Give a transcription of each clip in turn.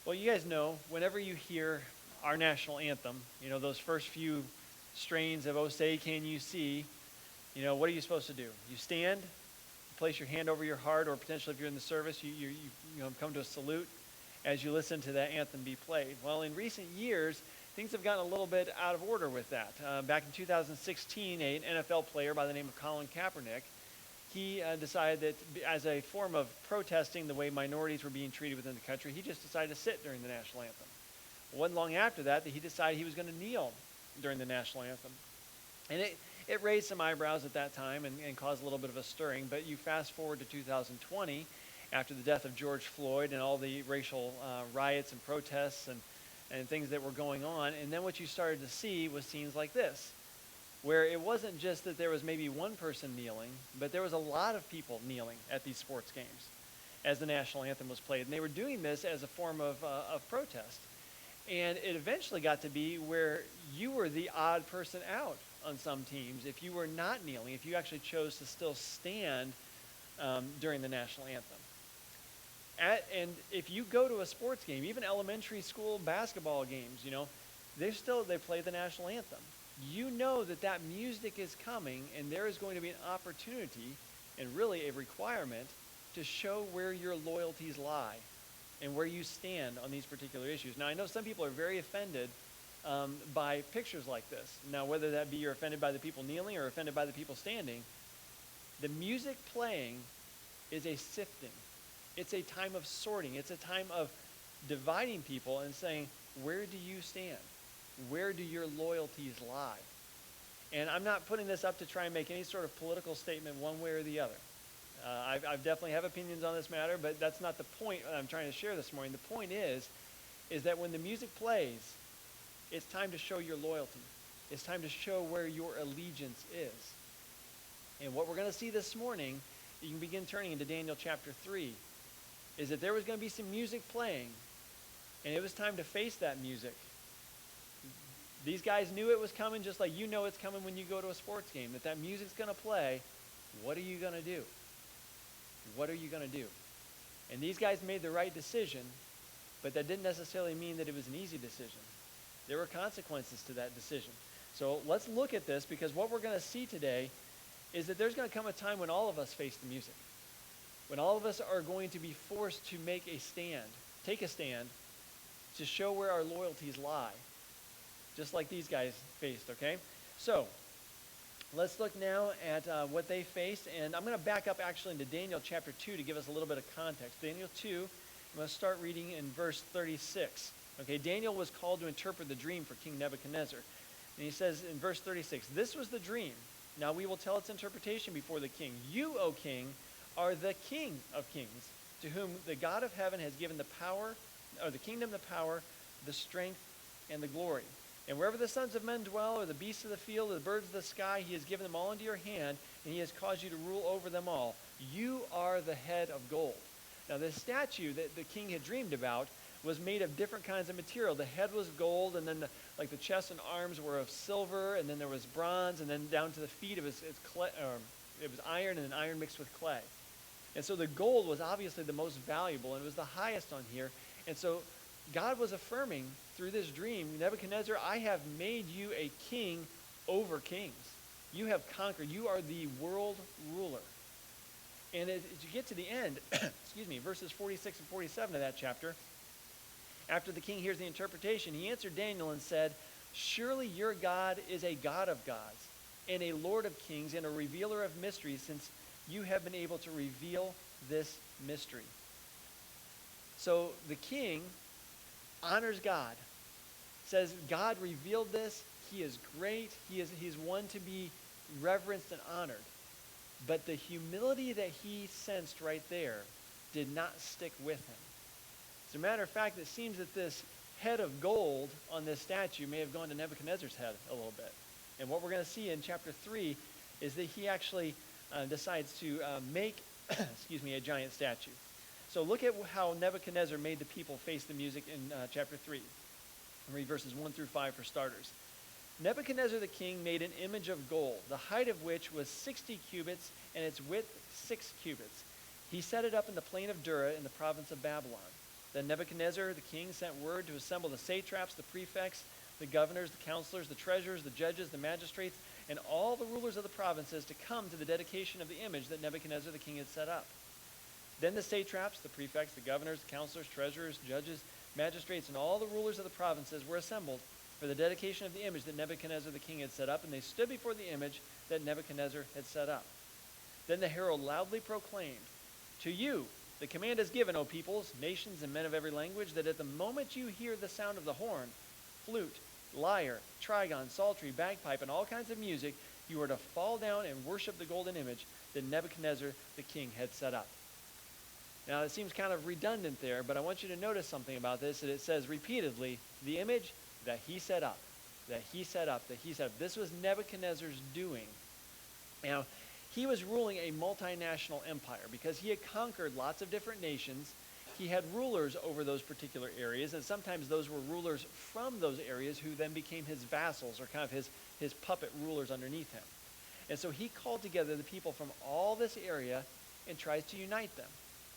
Well, you guys know, whenever you hear our national anthem, those first few strains of "Oh Say Can You See," what are you supposed to do? You stand, you place your hand over your heart, or potentially if you're in the service, you come to a salute as you listen to that anthem be played. Well, in recent years, things have gotten a little bit out of order with that. Back in 2016, an NFL player by the name of Colin Kaepernick, he decided that as a form of protesting the way minorities were being treated within the country, he just decided to sit during the national anthem. It wasn't long after that he decided he was going to kneel during the national anthem. And it raised some eyebrows at that time and caused a little bit of a stirring. But you fast forward to 2020, after the death of George Floyd and all the racial riots and protests and things that were going on, and then what you started to see was scenes like this, where it wasn't just that there was maybe one person kneeling, but there was a lot of people kneeling at these sports games as the national anthem was played. And they were doing this as a form of protest. And it eventually got to be where you were the odd person out on some teams if you were not kneeling, if you actually chose to still stand during the national anthem. And if you go to a sports game, even elementary school basketball games, they play the national anthem. You know that music is coming, and there is going to be an opportunity and really a requirement to show where your loyalties lie and where you stand on these particular issues. Now, I know some people are very offended by pictures like this. Now, whether that be you're offended by the people kneeling or offended by the people standing, the music playing is a sifting. It's a time of sorting. It's a time of dividing people and saying, where do you stand? Where do your loyalties lie? And I'm not putting this up to try and make any sort of political statement one way or the other. I definitely have opinions on this matter, but that's not the point I'm trying to share this morning. The point is that when the music plays, it's time to show your loyalty. It's time to show where your allegiance is. And what we're going to see this morning, you can begin turning into Daniel chapter 3, is that there was going to be some music playing, and it was time to face that music. These guys knew it was coming, just like you know it's coming when you go to a sports game, that music's going to play. What are you going to do? What are you going to do? And these guys made the right decision, but that didn't necessarily mean that it was an easy decision. There were consequences to that decision. So let's look at this, because what we're going to see today is that there's going to come a time when all of us face the music, when all of us are going to be forced to make a stand, take a stand, to show where our loyalties lie, just like these guys faced, okay? So let's look now at what they faced, and I'm going to back up actually into Daniel chapter 2 to give us a little bit of context. Daniel 2, I'm going to start reading in verse 36. Okay, Daniel was called to interpret the dream for King Nebuchadnezzar. And he says in verse 36, "This was the dream. Now we will tell its interpretation before the king. You, O king, are the King of kings, to whom the God of heaven has given the power, or the kingdom, the power, the strength, and the glory. And wherever the sons of men dwell, or the beasts of the field, or the birds of the sky, he has given them all into your hand, and he has caused you to rule over them all. You are the head of gold." Now, the statue that the king had dreamed about was made of different kinds of material. The head was gold, and then the chest and arms were of silver, and then there was bronze, and then down to the feet it was iron, and then iron mixed with clay. And so the gold was obviously the most valuable, and it was the highest on here. And so God was affirming through this dream, Nebuchadnezzar, I have made you a king over kings. You have conquered. You are the world ruler. And as you get to the end, verses 46 and 47 of that chapter, after the king hears the interpretation, he answered Daniel and said, "Surely your God is a God of gods, and a Lord of kings, and a revealer of mysteries, since you have been able to reveal this mystery." So the king honors God, says God revealed this. He is great. He's one to be reverenced and honored. But the humility that he sensed right there did not stick with him. As a matter of fact, it seems that this head of gold on this statue may have gone to Nebuchadnezzar's head a little bit. And what we're going to see in chapter 3 is that he actually decides to make a giant statue. So look at how Nebuchadnezzar made the people face the music in chapter 3. I'll read verses 1 through 5 for starters. Nebuchadnezzar the king made an image of gold, the height of which was 60 cubits, and its width 6 cubits. He set it up in the plain of Dura in the province of Babylon. Then Nebuchadnezzar the king sent word to assemble the satraps, the prefects, the governors, the counselors, the treasurers, the judges, the magistrates, and all the rulers of the provinces to come to the dedication of the image that Nebuchadnezzar the king had set up. Then the satraps, the prefects, the governors, the counselors, treasurers, judges, magistrates, and all the rulers of the provinces were assembled for the dedication of the image that Nebuchadnezzar the king had set up, and they stood before the image that Nebuchadnezzar had set up. Then the herald loudly proclaimed, "To you the command is given, O peoples, nations, and men of every language, that at the moment you hear the sound of the horn, flute, lyre, trigon, psaltery, bagpipe, and all kinds of music, you are to fall down and worship the golden image that Nebuchadnezzar the king had set up." Now, it seems kind of redundant there, but I want you to notice something about this, that it says repeatedly, the image that he set up, that he set up, that he set up. This was Nebuchadnezzar's doing. Now, he was ruling a multinational empire because he had conquered lots of different nations. He had rulers over those particular areas, and sometimes those were rulers from those areas who then became his vassals or kind of his puppet rulers underneath him. And so he called together the people from all this area and tries to unite them.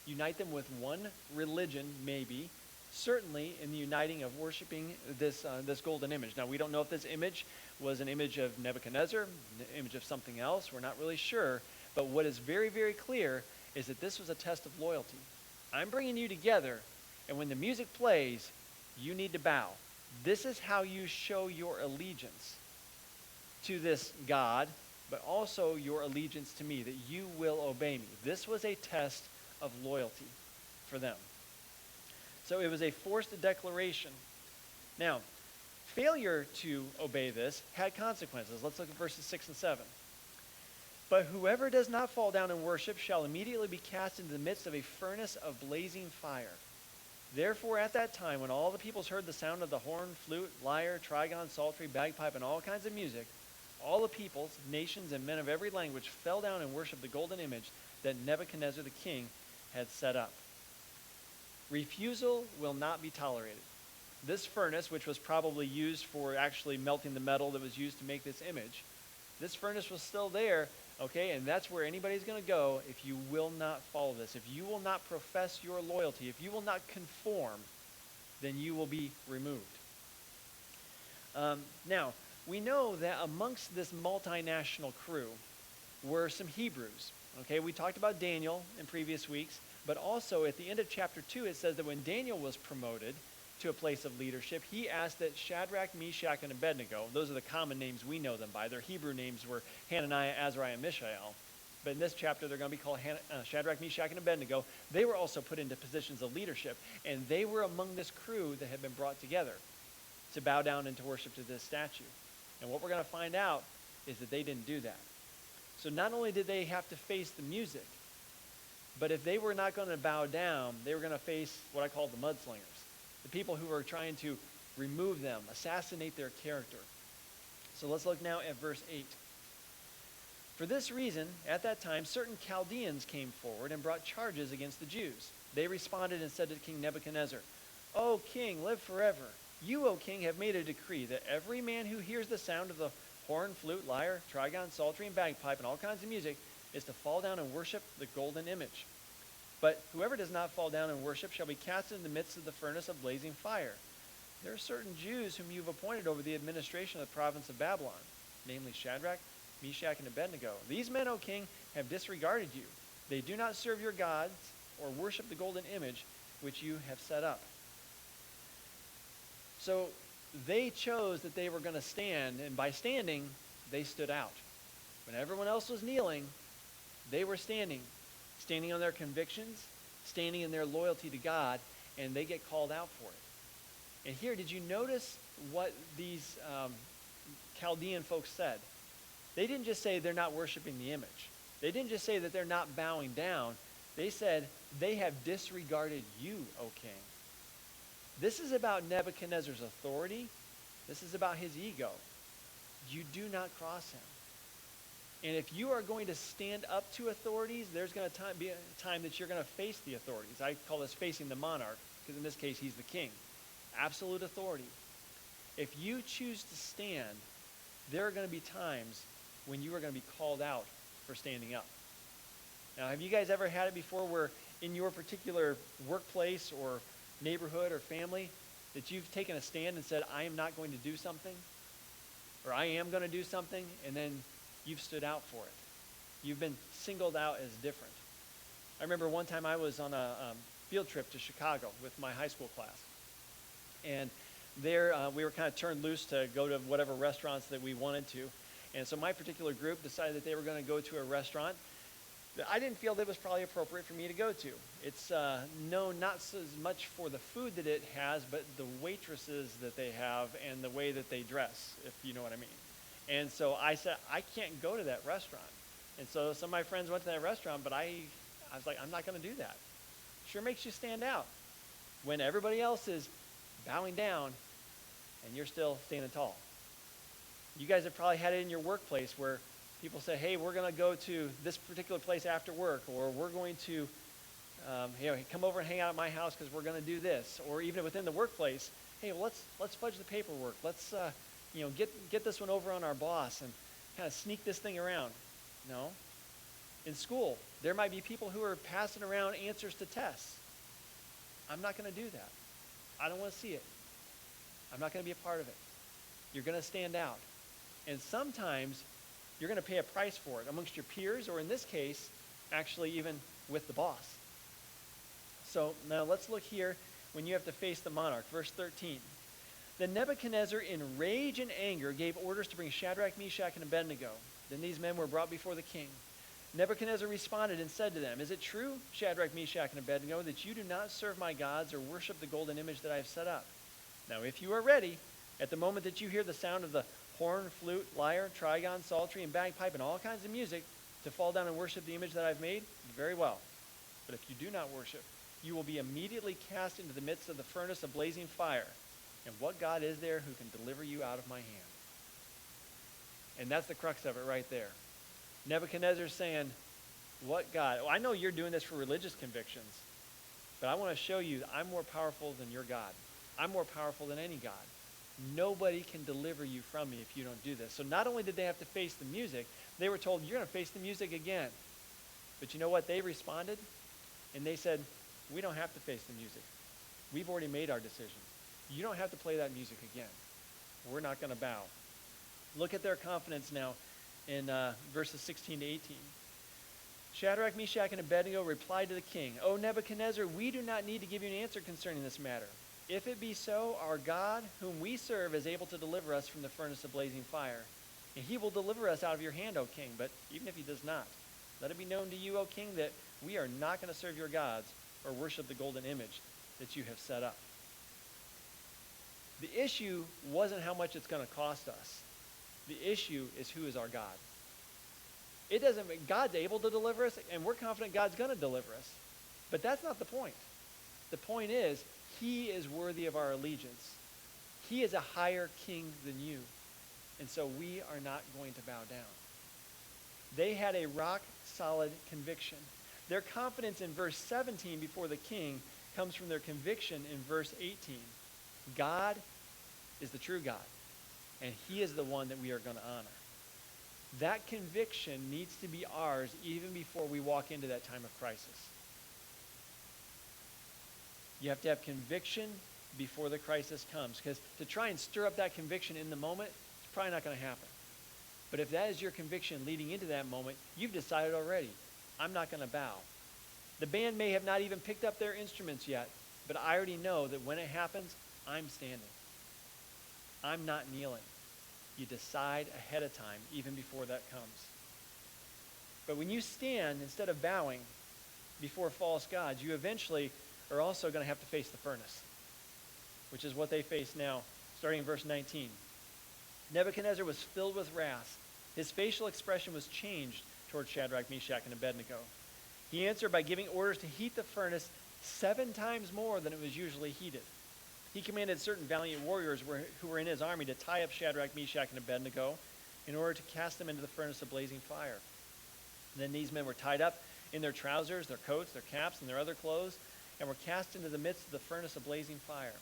Unite them with one religion, maybe, certainly in the uniting of worshiping this golden image. Now, we don't know if this image was an image of Nebuchadnezzar, an image of something else. We're not really sure. But what is very, very clear is that this was a test of loyalty. I'm bringing you together, and when the music plays, you need to bow. This is how you show your allegiance to this God, but also your allegiance to me, that you will obey me. This was a test of loyalty for them. So it was a forced declaration. Now, failure to obey this had consequences. Let's look at verses 6 and 7. "But whoever does not fall down and worship shall immediately be cast into the midst of a furnace of blazing fire. Therefore at that time, when all the peoples heard the sound of the horn, flute, lyre, trigon, psaltery, bagpipe, and all kinds of music, all the peoples, nations, and men of every language fell down and worshipped the golden image that Nebuchadnezzar the king had set up." Refusal will not be tolerated. This furnace, which was probably used for actually melting the metal that was used to make this image, this furnace was still there, okay, and that's where anybody's going to go if you will not follow this. If you will not profess your loyalty, if you will not conform, then you will be removed. Now, we know that amongst this multinational crew were some Hebrews. Okay, we talked about Daniel in previous weeks, but also at the end of chapter 2, it says that when Daniel was promoted to a place of leadership, he asked that Shadrach, Meshach, and Abednego, those are the common names we know them by. Their Hebrew names were Hananiah, Azariah, and Mishael. But in this chapter, they're going to be called Shadrach, Meshach, and Abednego. They were also put into positions of leadership, and they were among this crew that had been brought together to bow down and to worship to this statue. And what we're going to find out is that they didn't do that. So not only did they have to face the music, but if they were not going to bow down, they were going to face what I call the mudslingers, the people who were trying to remove them, assassinate their character. So let's look now at verse 8. "For this reason, at that time, certain Chaldeans came forward and brought charges against the Jews. They responded and said to King Nebuchadnezzar, 'O king, live forever. You, O king, have made a decree that every man who hears the sound of the horn, flute, lyre, trigon, psaltery, and bagpipe, and all kinds of music, is to fall down and worship the golden image. But whoever does not fall down and worship shall be cast into the midst of the furnace of blazing fire. There are certain Jews whom you've appointed over the administration of the province of Babylon, namely Shadrach, Meshach, and Abednego. These men, O king, have disregarded you. They do not serve your gods or worship the golden image which you have set up.'" So they chose that they were going to stand, and by standing, they stood out. When everyone else was kneeling, they were standing on their convictions, standing in their loyalty to God, and they get called out for it. And here, did you notice what these Chaldean folks said? They didn't just say they're not worshiping the image. They didn't just say that they're not bowing down. They said, "They have disregarded you, O king." This is about Nebuchadnezzar's authority. This is about his ego. You do not cross him. And if you are going to stand up to authorities, there's going to be a time that you're going to face the authorities. I call this facing the monarch, because in this case, he's the king. Absolute authority. If you choose to stand, there are going to be times when you are going to be called out for standing up. Now, have you guys ever had it before where in your particular workplace or neighborhood, or family that you've taken a stand and said, I am not going to do something, or I am going to do something, and then you've stood out for it? You've been singled out as different. I remember one time I was on a field trip to Chicago with my high school class. And there we were kind of turned loose to go to whatever restaurants that we wanted to. And so my particular group decided that they were going to go to a restaurant that I didn't feel that was probably appropriate for me to go to. It's known not so much for the food that it has, but the waitresses that they have and the way that they dress, if you know what I mean. And so I said, I can't go to that restaurant. And so some of my friends went to that restaurant, but I was like, I'm not going to do that. Sure makes you stand out when everybody else is bowing down and you're still standing tall. You guys have probably had it in your workplace where people say, hey, we're going to go to this particular place after work, or we're going to come over and hang out at my house because we're going to do this. Or even within the workplace, hey, well, let's fudge the paperwork. Let's get this one over on our boss and kind of sneak this thing around. No. In school, there might be people who are passing around answers to tests. I'm not going to do that. I don't want to see it. I'm not going to be a part of it. You're going to stand out. And sometimes you're going to pay a price for it amongst your peers, or in this case, actually even with the boss. So now let's look here when you have to face the monarch. Verse 13. Then Nebuchadnezzar, in rage and anger, gave orders to bring Shadrach, Meshach, and Abednego. Then these men were brought before the king. Nebuchadnezzar responded and said to them, is it true, Shadrach, Meshach, and Abednego, that you do not serve my gods or worship the golden image that I have set up? Now, if you are ready, at the moment that you hear the sound of the horn, flute, lyre, trigon, psaltery, and bagpipe, and all kinds of music, to fall down and worship the image that I've made, very well. But if you do not worship, you will be immediately cast into the midst of the furnace of blazing fire. And what God is there who can deliver you out of my hand? And that's the crux of it right there. Nebuchadnezzar's saying, what God? Well, I know you're doing this for religious convictions, but I want to show you that I'm more powerful than your God. I'm more powerful than any God. Nobody can deliver you from me if you don't do this. So not only did they have to face the music, they were told, you're going to face the music again. But you know what? They responded, and they said, we don't have to face the music. We've already made our decision. You don't have to play that music again. We're not going to bow. Look at their confidence now in verses 16 to 18. Shadrach, Meshach, and Abednego replied to the king, O Nebuchadnezzar, we do not need to give you an answer concerning this matter. If it be so, our God, whom we serve, is able to deliver us from the furnace of blazing fire. And he will deliver us out of your hand, O king. But even if he does not, let it be known to you, O king, that we are not going to serve your gods or worship the golden image that you have set up. The issue wasn't how much it's going to cost us. The issue is who is our God. It doesn't mean God's able to deliver us, and we're confident God's going to deliver us. But that's not the point. The point is, he is worthy of our allegiance. He is a higher king than you. And so we are not going to bow down. They had a rock-solid conviction. Their confidence in verse 17 before the king comes from their conviction in verse 18. God is the true God, and he is the one that we are going to honor. That conviction needs to be ours even before we walk into that time of crisis. You have to have conviction before the crisis comes, because to try and stir up that conviction in the moment, it's probably not going to happen. But if that is your conviction leading into that moment, you've decided already, I'm not going to bow. The band may have not even picked up their instruments yet, but I already know that when it happens, I'm standing. I'm not kneeling. You decide ahead of time, even before that comes. But when you stand, instead of bowing before false gods, you eventually are also going to have to face the furnace, which is what they face now, starting in verse 19. Nebuchadnezzar was filled with wrath. His facial expression was changed toward Shadrach, Meshach, and Abednego. He answered by giving orders to heat the furnace 7 times more than it was usually heated. He commanded certain valiant warriors who were in his army to tie up Shadrach, Meshach, and Abednego in order to cast them into the furnace of blazing fire. And then these men were tied up in their trousers, their coats, their caps, and their other clothes, and were cast into the midst of the furnace of blazing fire.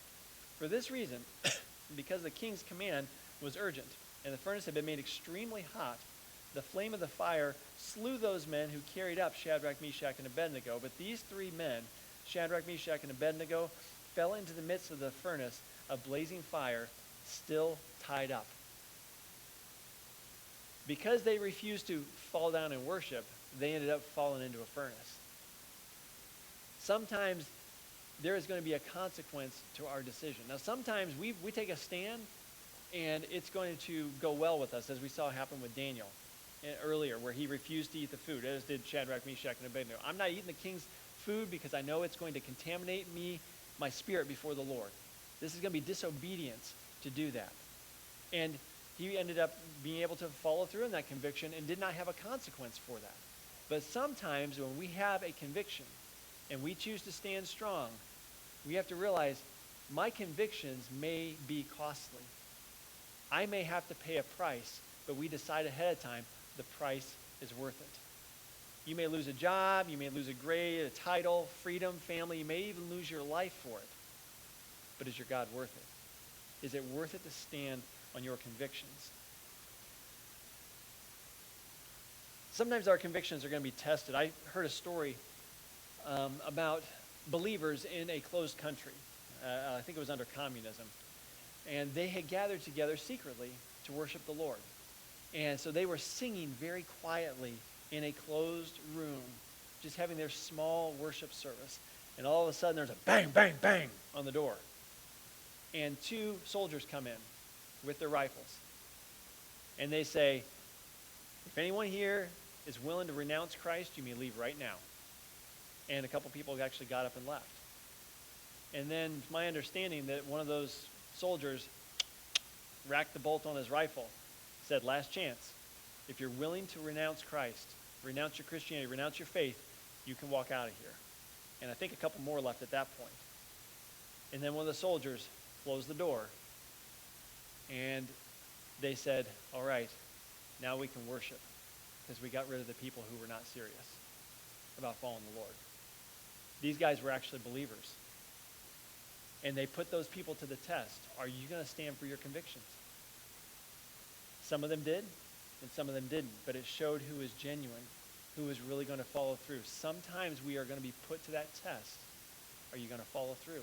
For this reason, because the king's command was urgent, and the furnace had been made extremely hot, the flame of the fire slew those men who carried up Shadrach, Meshach, and Abednego. But these 3 men, Shadrach, Meshach, and Abednego, fell into the midst of the furnace of blazing fire, still tied up. Because they refused to fall down and worship, they ended up falling into a furnace. Sometimes there is going to be a consequence to our decision. Now, sometimes we take a stand, and it's going to go well with us, as we saw happen with Daniel earlier, where he refused to eat the food, as did Shadrach, Meshach, and Abednego. I'm not eating the king's food because I know it's going to contaminate my spirit before the Lord. This is going to be disobedience to do that. And he ended up being able to follow through in that conviction and did not have a consequence for that. But sometimes when we have a conviction and we choose to stand strong, we have to realize my convictions may be costly. I may have to pay a price, but we decide ahead of time the price is worth it. You may lose a job, you may lose a grade, a title, freedom, family, you may even lose your life for it. But is your God worth it? Is it worth it to stand on your convictions? Sometimes our convictions are going to be tested. I heard a story about believers in a closed country. I think it was under communism. And they had gathered together secretly to worship the Lord. And so they were singing very quietly in a closed room, just having their small worship service. And all of a sudden there's a bang, bang, bang on the door. And two soldiers come in with their rifles. And they say, if anyone here is willing to renounce Christ, you may leave right now. And a couple people actually got up and left. And then it's my understanding that one of those soldiers racked the bolt on his rifle, said, last chance. If you're willing to renounce Christ, renounce your Christianity, renounce your faith, you can walk out of here. And I think a couple more left at that point. And then one of the soldiers closed the door, and they said, all right, now we can worship, because we got rid of the people who were not serious about following the Lord. These guys were actually believers. And they put those people to the test. Are you going to stand for your convictions? Some of them did, and some of them didn't. But it showed who is genuine, who is really going to follow through. Sometimes we are going to be put to that test. Are you going to follow through?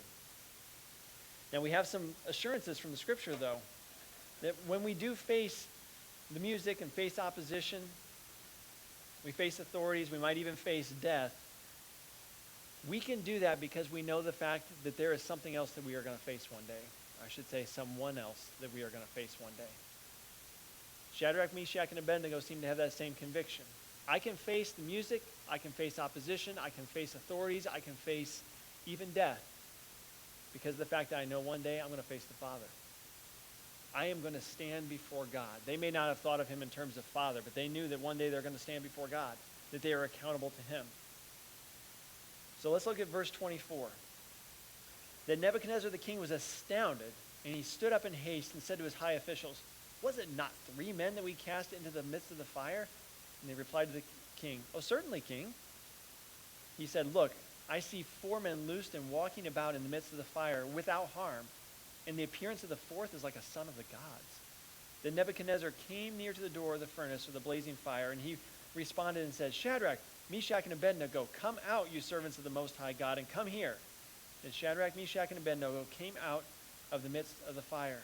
Now, we have some assurances from the Scripture, though, that when we do face the music and face opposition, we face authorities, we might even face death, we can do that because we know the fact that there is something else that we are going to face one day. I should say someone else that we are going to face one day. Shadrach, Meshach, and Abednego seem to have that same conviction. I can face the music, I can face opposition, I can face authorities, I can face even death, because of the fact that I know one day I'm going to face the Father. I am going to stand before God. They may not have thought of him in terms of Father, but they knew that one day they're going to stand before God, that they are accountable to him. So let's look at verse 24. Then Nebuchadnezzar the king was astounded, and he stood up in haste and said to his high officials, was it not 3 men that we cast into the midst of the fire? And they replied to the king, oh, certainly, king. He said, look, I see 4 men loosed and walking about in the midst of the fire without harm, and the appearance of the fourth is like a son of the gods. Then Nebuchadnezzar came near to the door of the furnace of the blazing fire, and he responded and said, Shadrach, Meshach, and Abednego, come out, you servants of the Most High God, and come here. Then Shadrach, Meshach, and Abednego came out of the midst of the fire.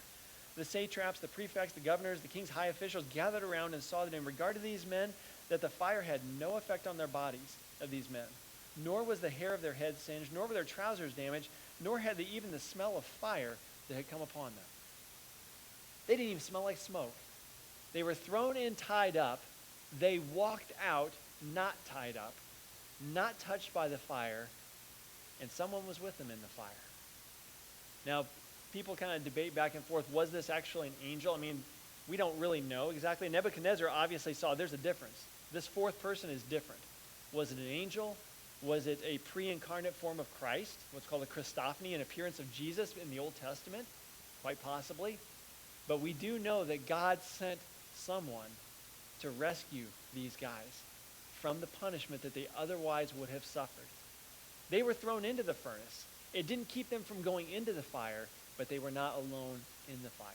The satraps, the prefects, the governors, the king's high officials gathered around and saw that in regard to these men, that the fire had no effect on their bodies of these men, nor was the hair of their heads singed, nor were their trousers damaged, nor had they even the smell of fire that had come upon them. They didn't even smell like smoke. They were thrown in tied up. They walked out not tied up, not touched by the fire, and someone was with them in the fire. Now, people kind of debate back and forth, was this actually an angel? I mean, we don't really know exactly. Nebuchadnezzar obviously saw there's a difference. This fourth person is different. Was it an angel? Was it a pre-incarnate form of Christ, what's called a Christophany, an appearance of Jesus in the Old Testament? Quite possibly. But we do know that God sent someone to rescue these guys from the punishment that they otherwise would have suffered. They were thrown into the furnace. It didn't keep them from going into the fire, but they were not alone in the fire.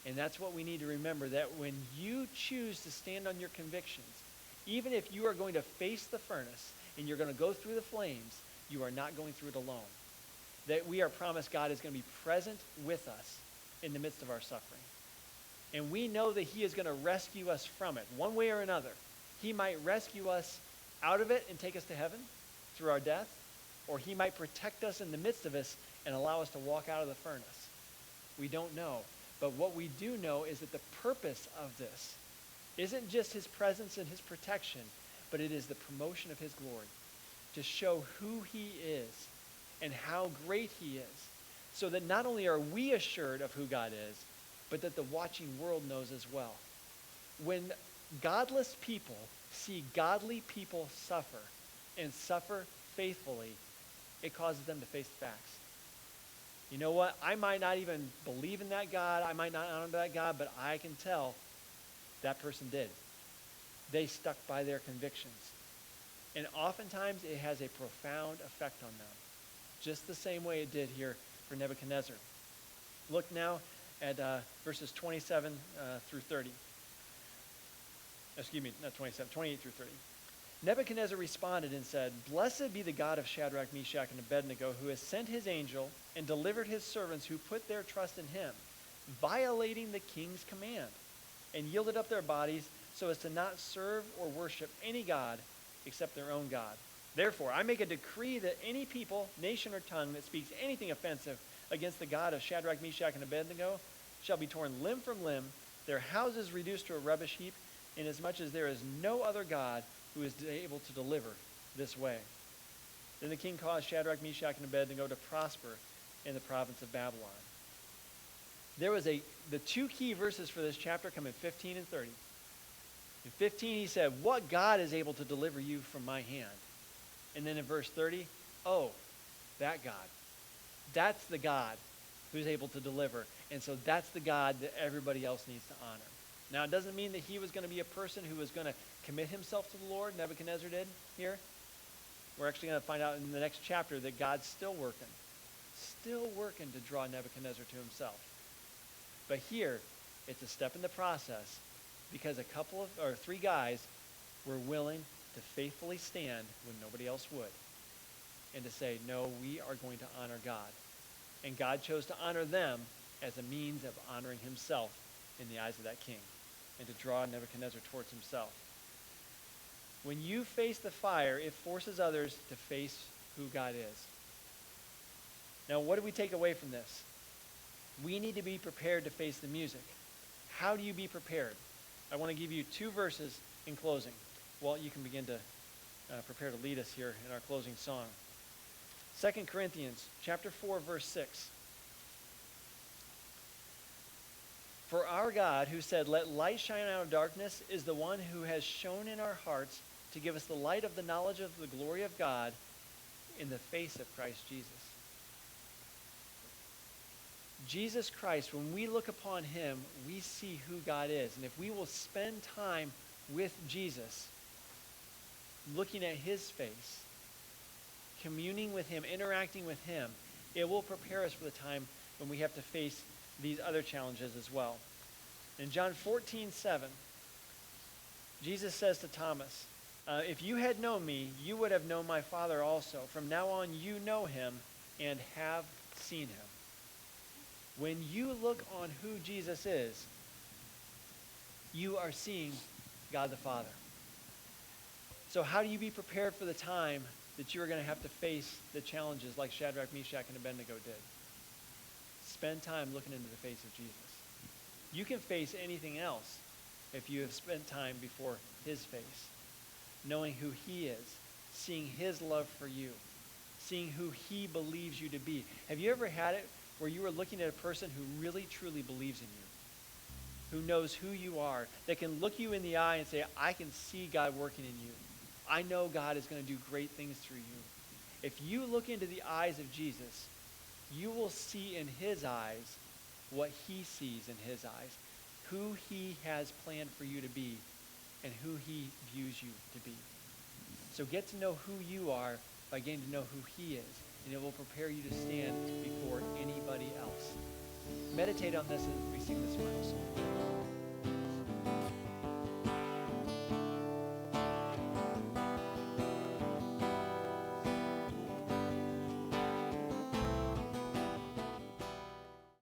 And that's what we need to remember, that when you choose to stand on your convictions, even if you are going to face the furnace and you're going to go through the flames, you are not going through it alone. that we are promised God is going to be present with us in the midst of our suffering. And we know that he is going to rescue us from it, one way or another. He might rescue us out of it and take us to heaven through our death, or he might protect us in the midst of us and allow us to walk out of the furnace. We don't know. But what we do know is that the purpose of this isn't just his presence and his protection, but it is the promotion of his glory, to show who he is and how great he is, so that not only are we assured of who God is, but that the watching world knows as well. When godless people see godly people suffer and suffer faithfully, it causes them to face the facts. You know what? I might not even believe in that God. I might not honor that God, but I can tell that person did. They stuck by their convictions. And oftentimes it has a profound effect on them, just the same way it did here for Nebuchadnezzar. Look now at verses 27 through 30. Excuse me, not 27, 28 through 30. Nebuchadnezzar responded and said, "Blessed be the God of Shadrach, Meshach, and Abednego, who has sent his angel and delivered his servants who put their trust in him, violating the king's command, and yielded up their bodies so as to not serve or worship any god except their own God. Therefore, I make a decree that any people, nation, or tongue that speaks anything offensive against the God of Shadrach, Meshach, and Abednego shall be torn limb from limb, their houses reduced to a rubbish heap, inasmuch as there is no other God who is able to deliver this way." Then the king caused Shadrach, Meshach, and Abednego to prosper in the province of Babylon. The two key verses for this chapter come in 15 and 30. In 15, he said, "What God is able to deliver you from my hand?" And then in verse 30, "Oh, that God. That's the God who's able to deliver. And so that's the God that everybody else needs to honor." Now, it doesn't mean that he was going to be a person who was going to commit himself to the Lord. Nebuchadnezzar did here. We're actually going to find out in the next chapter that God's still working to draw Nebuchadnezzar to himself. But here, it's a step in the process because three guys were willing to faithfully stand when nobody else would and to say, no, we are going to honor God. And God chose to honor them as a means of honoring himself in the eyes of that king and to draw Nebuchadnezzar towards himself. When you face the fire, it forces others to face who God is. Now, what do we take away from this? We need to be prepared to face the music. How do you be prepared? I want to give you two verses in closing. Well, you can begin to prepare to lead us here in our closing song. 2 Corinthians chapter 4, verse 6. "For our God, who said, 'Let light shine out of darkness,' is the one who has shone in our hearts to give us the light of the knowledge of the glory of God in the face of Christ Jesus." Jesus Christ, when we look upon him, we see who God is. And if we will spend time with Jesus, looking at his face, communing with him, interacting with him, it will prepare us for the time when we have to face these other challenges as well. In John 14:7, Jesus says to Thomas, "If you had known me, you would have known my Father also. From now on, you know him and have seen him." When you look on who Jesus is, you are seeing God the Father. So how do you be prepared for the time that you are going to have to face the challenges like Shadrach, Meshach, and Abednego did? Spend time looking into the face of Jesus. You can face anything else if you have spent time before his face, knowing who he is, seeing his love for you, seeing who he believes you to be. Have you ever had it where you were looking at a person who really, truly believes in you, who knows who you are, that can look you in the eye and say, "I can see God working in you. I know God is going to do great things through you." If you look into the eyes of Jesus, you will see in his eyes what he sees in his eyes, who he has planned for you to be and who he views you to be. So get to know who you are by getting to know who he is, and it will prepare you to stand before anybody else. Meditate on this as we sing this final song.